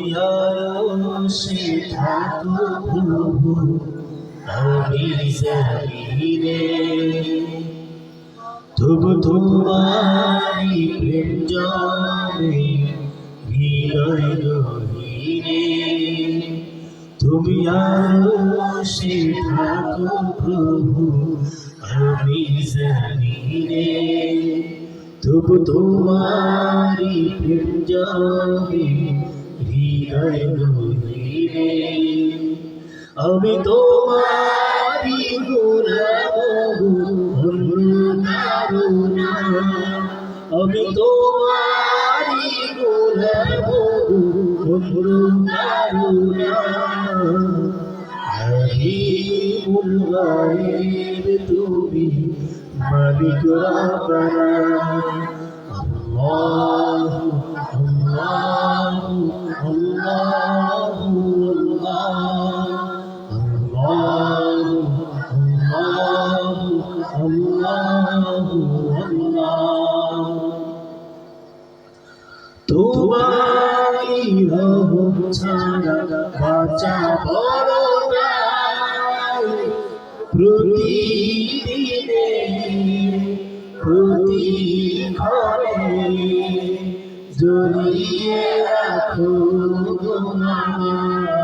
আরো সে থাকো প্রভু আমি জানিরে তবু তোমারি প্রেম জমে হৃদয় গভীরে তুমি আরো সে থাকো প্রভু আমি জানিরে তবু তোমারি প্রেম জমে হৃদয় গভীরে আমি তোমারি গোলাপ করুণা আমি তোমারি গোলাপ করুণা রহিমুল গায়ব তুমি মালিক রব্বানা আল্লাহু আল্লাহু আল্লাহু তোমারি রহম ছাড়া বাঁচা বড় দায় প্রতিদিনে প্রতিক্ষণে জড়িয়ে রাখো তোমার